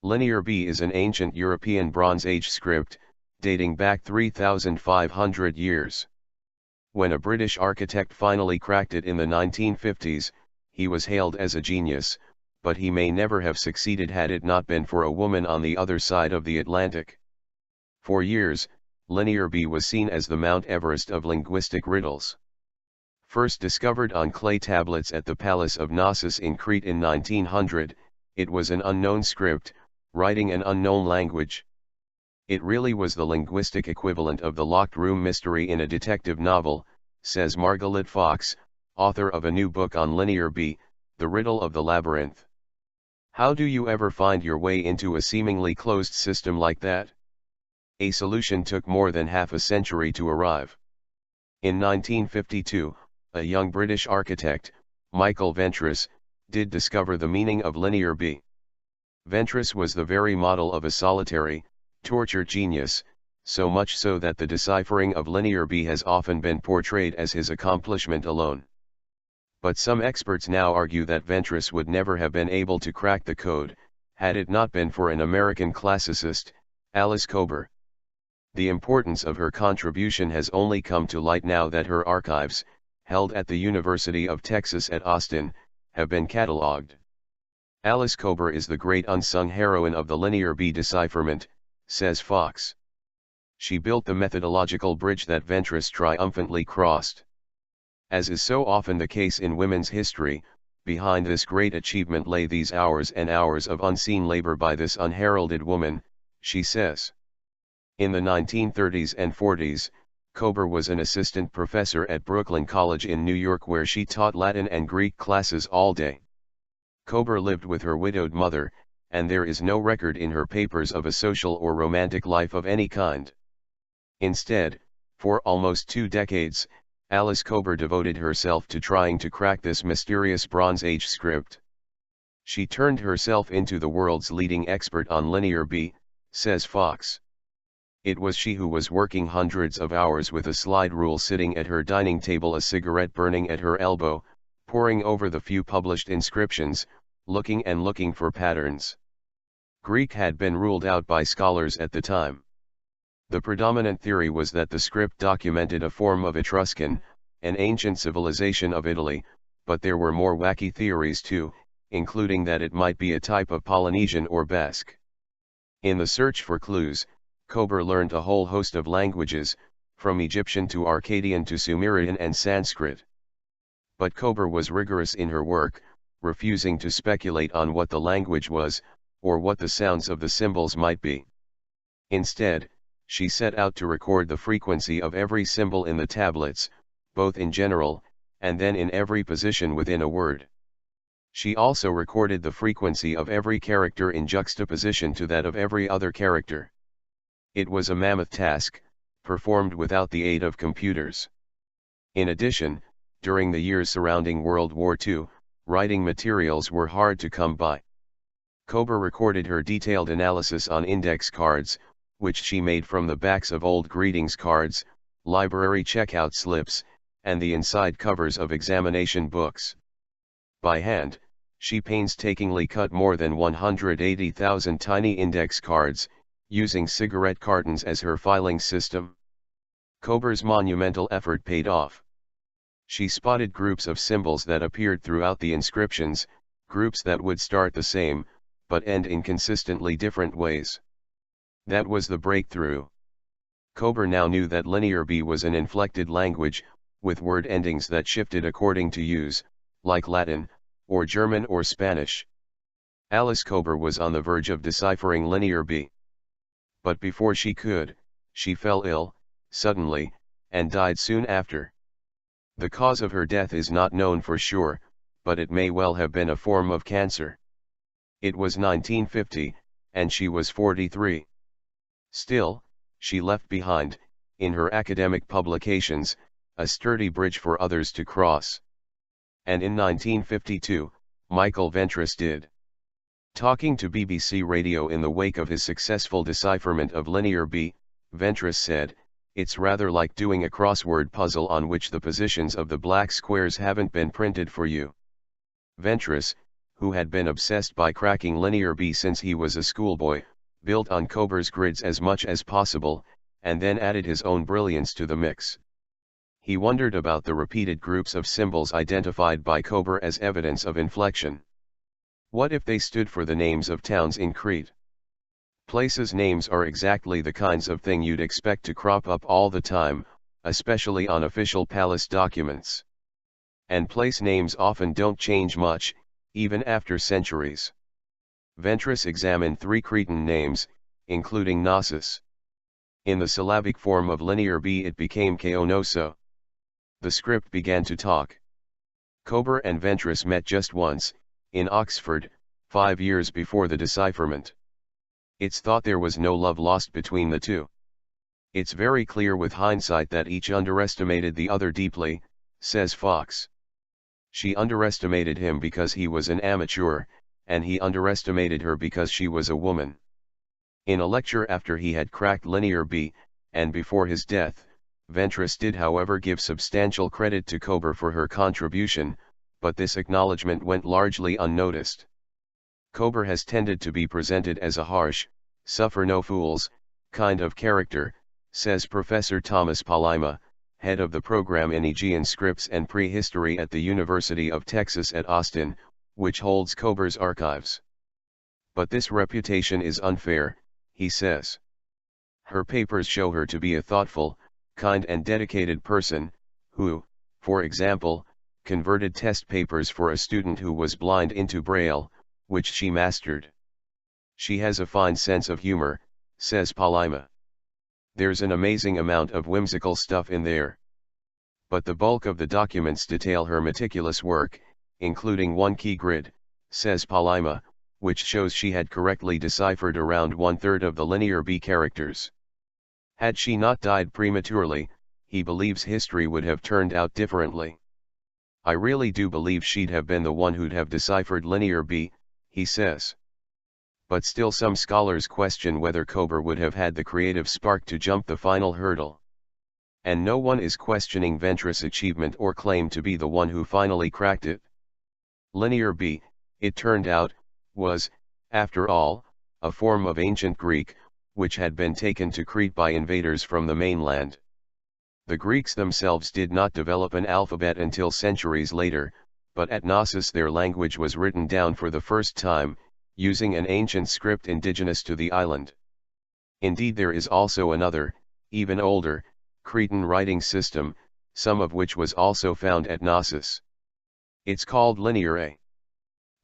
Linear B is an ancient European Bronze Age script, dating back 3,500 years. When a British architect finally cracked it in the 1950s, he was hailed as a genius, but he may never have succeeded had it not been for a woman on the other side of the Atlantic. For years, Linear B was seen as the Mount Everest of linguistic riddles. First discovered on clay tablets at the Palace of Knossos in Crete in 1900, it was an unknown script, writing an unknown language. It really was the linguistic equivalent of the locked room mystery in a detective novel, says Margalit Fox, author of a new book on Linear B, The Riddle of the Labyrinth. How do you ever find your way into a seemingly closed system like that? A solution took more than half a century to arrive. In 1952, a young British architect, Michael Ventris, did discover the meaning of Linear B. Ventris was the very model of a solitary, tortured genius, so much so that the deciphering of Linear B has often been portrayed as his accomplishment alone. But some experts now argue that Ventris would never have been able to crack the code, had it not been for an American classicist, Alice Kober. The importance of her contribution has only come to light now that her archives, held at the University of Texas at Austin, have been catalogued. Alice Kober is the great unsung heroine of the Linear B decipherment, says Fox. She built the methodological bridge that Ventris triumphantly crossed. As is so often the case in women's history, behind this great achievement lay these hours and hours of unseen labor by this unheralded woman, she says. In the 1930s and 40s, Kober was an assistant professor at Brooklyn College in New York where she taught Latin and Greek classes all day. Kober lived with her widowed mother, and there is no record in her papers of a social or romantic life of any kind. Instead, for almost 2 decades, Alice Kober devoted herself to trying to crack this mysterious Bronze Age script. She turned herself into the world's leading expert on Linear B, says Fox. It was she who was working hundreds of hours with a slide rule sitting at her dining table, a cigarette burning at her elbow, poring over the few published inscriptions, looking and looking for patterns. Greek had been ruled out by scholars at the time. The predominant theory was that the script documented a form of Etruscan, an ancient civilization of Italy, but there were more wacky theories too, including that it might be a type of Polynesian or Basque. In the search for clues, Kober learned a whole host of languages, from Egyptian to Akkadian to Sumerian and Sanskrit. But Kober was rigorous in her work, refusing to speculate on what the language was, or what the sounds of the symbols might be. Instead, she set out to record the frequency of every symbol in the tablets, both in general, and then in every position within a word. She also recorded the frequency of every character in juxtaposition to that of every other character. It was a mammoth task, performed without the aid of computers. In addition, during the years surrounding World War II, writing materials were hard to come by. Kober recorded her detailed analysis on index cards, which she made from the backs of old greetings cards, library checkout slips, and the inside covers of examination books. By hand, she painstakingly cut more than 180,000 tiny index cards, using cigarette cartons as her filing system. Kober's monumental effort paid off. She spotted groups of symbols that appeared throughout the inscriptions, groups that would start the same, but end in consistently different ways. That was the breakthrough. Kober now knew that Linear B was an inflected language, with word endings that shifted according to use, like Latin, or German or Spanish. Alice Kober was on the verge of deciphering Linear B. But before she could, she fell ill, suddenly, and died soon after. The cause of her death is not known for sure, but it may well have been a form of cancer. It was 1950, and she was 43. Still, she left behind, in her academic publications, a sturdy bridge for others to cross. And in 1952, Michael Ventris did. Talking to BBC Radio in the wake of his successful decipherment of Linear B, Ventris said, "It's rather like doing a crossword puzzle on which the positions of the black squares haven't been printed for you." Ventris, who had been obsessed by cracking Linear B since he was a schoolboy, built on Kober's grids as much as possible, and then added his own brilliance to the mix. He wondered about the repeated groups of symbols identified by Kober as evidence of inflection. What if they stood for the names of towns in Crete? Places names are exactly the kinds of thing you'd expect to crop up all the time, especially on official palace documents. And place names often don't change much, even after centuries. Ventris examined 3 Cretan names, including Knossos. In the syllabic form of Linear B it became Knossos. The script began to talk. Kober and Ventris met just once, in Oxford, 5 years before the decipherment. It's thought there was no love lost between the two. It's very clear with hindsight that each underestimated the other deeply, says Fox. She underestimated him because he was an amateur, and he underestimated her because she was a woman. In a lecture after he had cracked Linear B, and before his death, Ventris did however give substantial credit to Kober for her contribution, but this acknowledgement went largely unnoticed. Kober has tended to be presented as a harsh, suffer-no-fools kind of character, says Professor Thomas Palima, head of the program in Aegean Scripts and Prehistory at the University of Texas at Austin, which holds Kober's archives. But this reputation is unfair, he says. Her papers show her to be a thoughtful, kind and dedicated person, who, for example, converted test papers for a student who was blind into Braille, which she mastered. She has a fine sense of humor, says Palima. There's an amazing amount of whimsical stuff in there. But the bulk of the documents detail her meticulous work, including one key grid, says Palima, which shows she had correctly deciphered around 1/3 of the Linear B characters. Had she not died prematurely, he believes history would have turned out differently. I really do believe she'd have been the one who'd have deciphered Linear B, he says. But still some scholars question whether Kober would have had the creative spark to jump the final hurdle. And no one is questioning Ventris' achievement or claim to be the one who finally cracked it. Linear B, it turned out, was, after all, a form of ancient Greek, which had been taken to Crete by invaders from the mainland. The Greeks themselves did not develop an alphabet until centuries later, but at Knossos their language was written down for the first time, using an ancient script indigenous to the island. Indeed there is also another, even older, Cretan writing system, some of which was also found at Knossos. It's called Linear A.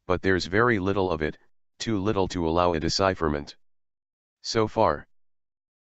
But there's very little of it, too little to allow a decipherment. So far.